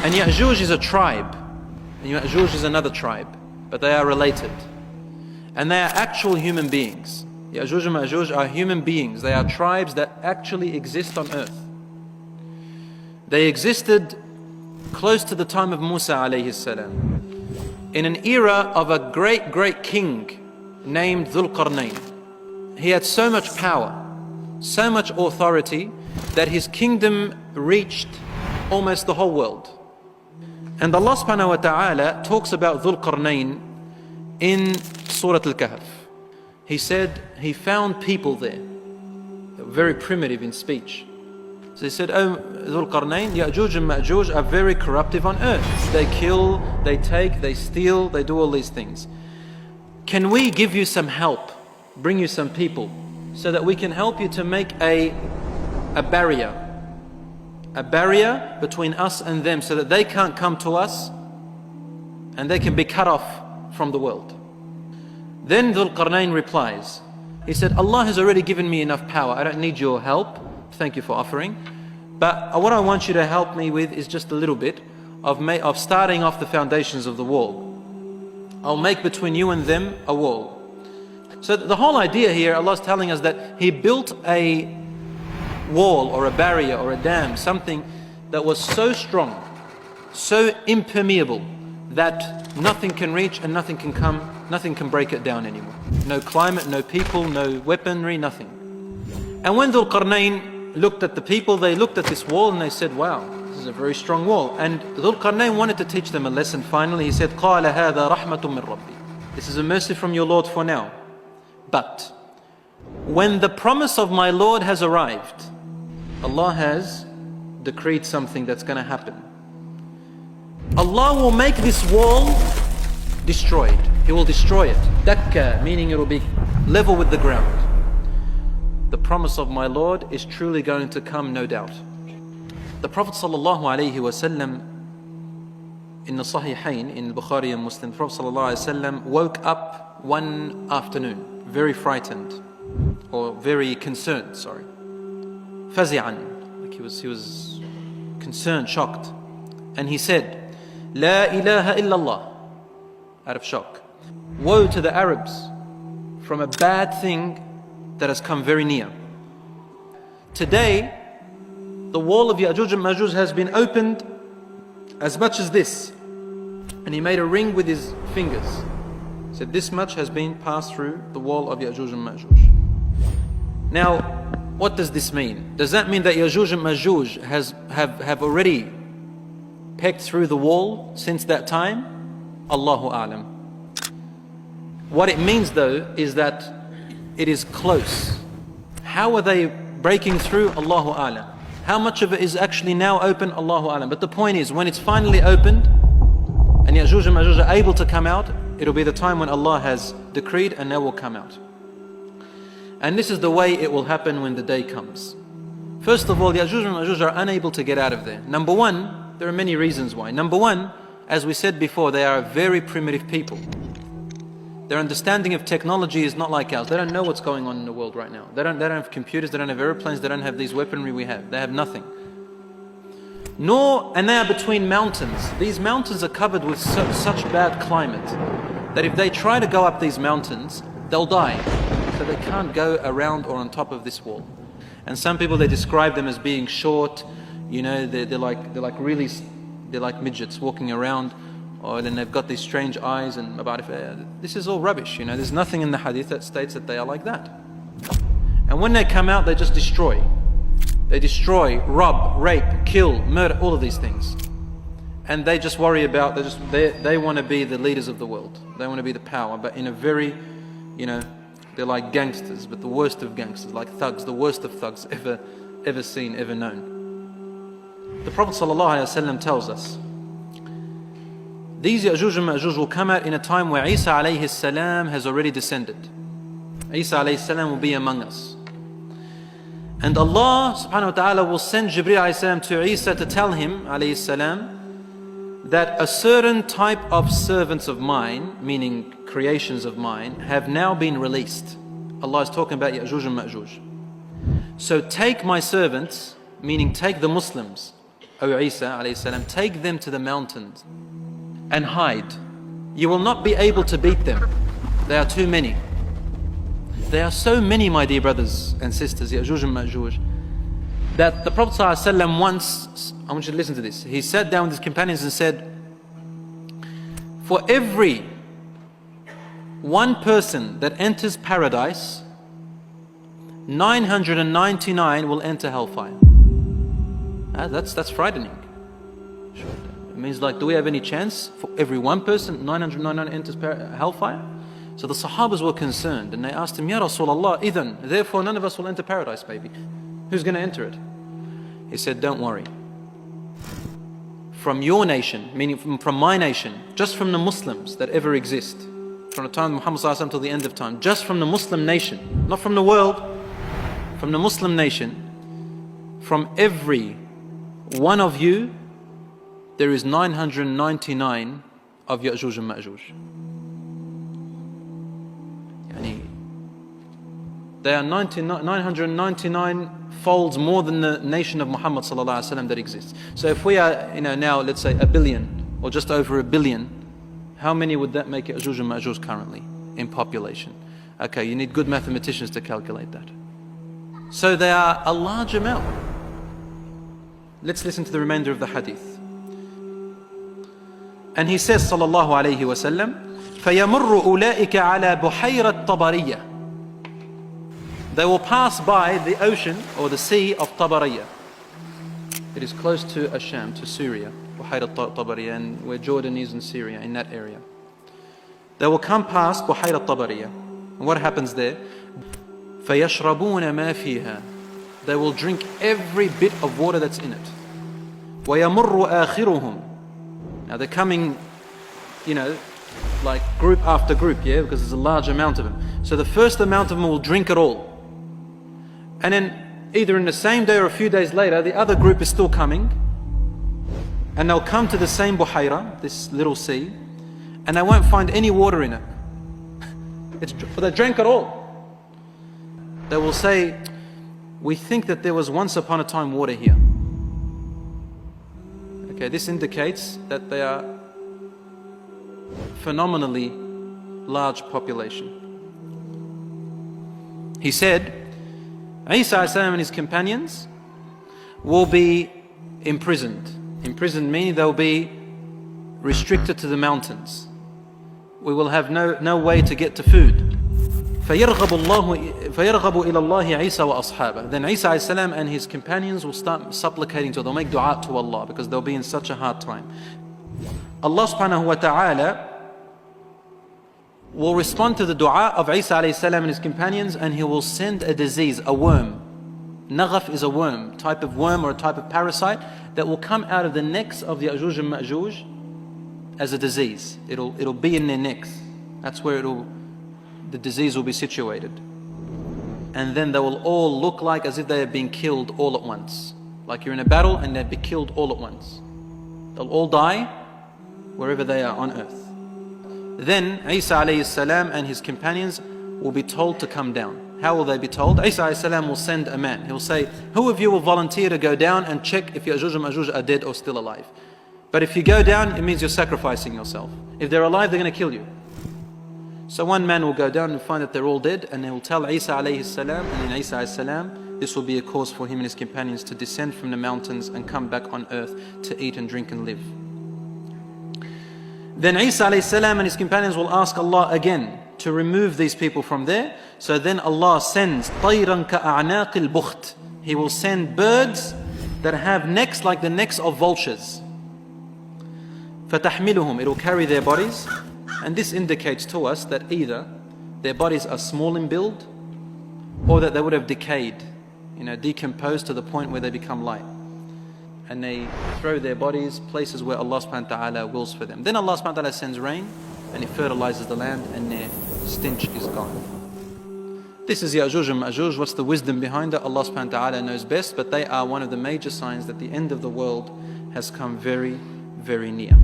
And Yajuj is a tribe, and Majuj is another tribe, but they are related. And they are actual human beings. Yajuj and Majuj are human beings. They are tribes that actually exist on earth. They existed close to the time of Musa alayhi salam, in an era of a great king named Dhul Qarnayn. He had so much power, so much authority, that his kingdom reached almost the whole world. And Allah subhanahu wa ta'ala talks about Dhul Qarnayn in Surah Al-Kahf. He said he found people there, very primitive in speech. So he said, "Oh, Dhul Qarnayn, Yajuj and Majuj are very corruptive on earth. They kill, they take, they steal, they do all these things. Can we give you some help, bring you some people, so that we can help you to make a barrier between us and them, so that they can't come to us and they can be cut off from the world?" Then Dhul Qarnayn replies, he said, "Allah has already given me enough power. I don't need your help. Thank you for offering. But what I want you to help me with is just a little bit of starting off the foundations of the wall. I'll make between you and them a wall." So the whole idea here, Allah is telling us that He built a wall or a barrier or a dam, something that was so strong, so impermeable, that nothing can reach and nothing can come, nothing can break it down anymore. No climate, no people, no weaponry, nothing. And when Dhul Qarnayn looked at the people, they looked at this wall and they said, "Wow, this is a very strong wall." And Dhul Qarnayn wanted to teach them a lesson. Finally he said, قَالَ هَذَا رَحْمَةٌ مِّن رَبِّي. This is a mercy from your Lord for now. But when the promise of my Lord has arrived, Allah has decreed something that's going to happen. Allah will make this wall destroyed. He will destroy it. Dakka, meaning it will be level with the ground. The promise of my Lord is truly going to come, no doubt. The Prophet ﷺ, in the Sahihain, in Bukhari and Muslim, the Prophet ﷺ woke up one afternoon, very frightened, or very concerned, fazi'an, like he was concerned, shocked. And he said, "La ilaha illallah," out of shock. Woe to the Arabs from a bad thing that has come very near. Today, the wall of Yajuj and Majuj has been opened as much as this. And he made a ring with his fingers. He said, "This much has been passed through the wall of Yajuj and Majuj." Now, what does this mean? Does that mean that Yajuj and Majuj have already pecked through the wall since that time? Allahu A'lam. What it means though is that it is close. How are they breaking through? Allahu A'lam. How much of it is actually now open? Allahu A'lam. But the point is, when it's finally opened and Yajuj and Majuj are able to come out, it'll be the time when Allah has decreed and they will come out. And this is the way it will happen when the day comes. First of all, Yajuj and Majuj are unable to get out of there. Number one, there are many reasons why. Number one, as we said before, they are very primitive people. Their understanding of technology is not like ours. They don't know what's going on in the world right now. They don't have computers, they don't have airplanes, they don't have these weaponry we have. They have nothing. And they are between mountains. These mountains are covered with such bad climate that if they try to go up these mountains, they'll die. So they can't go around or on top of this wall. And some people, they describe them as being short. You know, they're like midgets walking around. Or then they've got these strange eyes and this is all rubbish. You know, there's nothing in the hadith that states that they are like that. And when they come out, they just destroy. They destroy, rob, rape, kill, murder, all of these things. And they just worry about, they want to be the leaders of the world. They want to be the power, but in a very, you know, they're like gangsters, but the worst of gangsters, like thugs, the worst of thugs ever seen, ever known. The Prophet ﷺ tells us, these Yajuj and Majuj will come out in a time where Isa alayhi salam has already descended. Isa alayhi salam will be among us. And Allah subhanahu wa ta'ala will send Jibreel alayhi salam to Isa to tell him alayhi salam that a certain type of servants of mine, meaning creations of mine, have now been released. Allah is talking about Yajuj and Majuj. So take my servants, meaning take the Muslims, O Isa alayhi salam, take them to the mountains and hide. You will not be able to beat them. There are too many. There are so many, my dear brothers and sisters, yajuj and majuj, that the Prophet ﷺ once, I want you to listen to this, he sat down with his companions and said, for every one person that enters paradise, 999 will enter hellfire. That's frightening. It means, like, do we have any chance for every one person, 999 enters hellfire? So the Sahabas were concerned and they asked him, Ya Rasulullah, therefore none of us will enter paradise, maybe. Who's going to enter it? He said, don't worry. From your nation, meaning from my nation, just from the Muslims that ever exist, from the time of Muhammad ﷺ till the end of time, just from the Muslim nation, not from the world, from the Muslim nation, from every one of you, there is 999 of yajuj and majuj. They are 999 folds more than the nation of Muhammad ﷺ that exists. So if we are, now let's say 1 billion or just over 1 billion, how many would that make yajuj and majuj currently in population? Okay, you need good mathematicians to calculate that. So they are a large amount. Let's listen to the remainder of the hadith. And he says, sallallahu alayhi wa sallam, فَيَمُرُّ أُولَٰئِكَ عَلَى بُحَيْرَةِ طَبَرِيَّةِ. They will pass by the ocean or the sea of Tabariyah. It is close to Asham, to Syria, Buhayrat Tabariyah, and where Jordan is in Syria, in that area. They will come past Buhayrat Tabariyah. And what happens there? فَيَشْرَبُونَ مَا فِيهَا. They will drink every bit of water that's in it. وَيَمُرُّ آخِرُهُمْ. Now they're coming, like group after group, because there's a large amount of them. So the first amount of them will drink it all. And then either in the same day or a few days later, the other group is still coming. And they'll come to the same buhayra, this little sea, and they won't find any water in it. They drank it all. They will say, we think that there was once upon a time water here. Okay, this indicates that they are phenomenally large population. He said, Isa and his companions will be imprisoned. Imprisoned meaning they'll be restricted to the mountains. We will have no way to get to food. فَيَرْغَبُ إِلَى اللَّهِ عِيسَى وَأَصْحَابَهُ. Then Isa and his companions will start supplicating to Allah. They'll make dua to Allah because they'll be in such a hard time. Allah subhanahu wa ta'ala will respond to the dua of Isa and his companions, and he will send a disease, a worm. Naghaf is a worm, type of worm or a type of parasite that will come out of the necks of the Yajuj and Majuj as a disease. It'll be in their necks. That's where the disease will be situated. And then they will all look like as if they have been killed all at once. Like you're in a battle and they'll be killed all at once. They'll all die wherever they are on earth. Then Isa alayhi salam and his companions will be told to come down. How will they be told? Isa alayhi salam will send a man. He'll say, who of you will volunteer to go down and check if Yajuj and Majuj are dead or still alive? But if you go down, it means you're sacrificing yourself. If they're alive, they're going to kill you. So one man will go down and find that they're all dead, and he will tell Isa alayhi salam, and then Isa alayhi salam, this will be a cause for him and his companions to descend from the mountains and come back on earth to eat and drink and live. Then Isa alayhi salam and his companions will ask Allah again to remove these people from there. So then Allah sends طَيْرًا كَأَعْنَاقِ الْبُخْتِ. He will send birds that have necks like the necks of vultures. فَتَحْمِلُهُمْ. It will carry their bodies. And this indicates to us that either their bodies are small in build, or that they would have decayed, decomposed to the point where they become light. And they throw their bodies places where Allah subhanahu wa ta'ala wills for them. Then Allah subhanahu wa ta'ala sends rain and He fertilizes the land and their stench is gone. This is Yajuj and Majuj. What's the wisdom behind it? Allah subhanahu wa ta'ala knows best, but they are one of the major signs that the end of the world has come very, very near.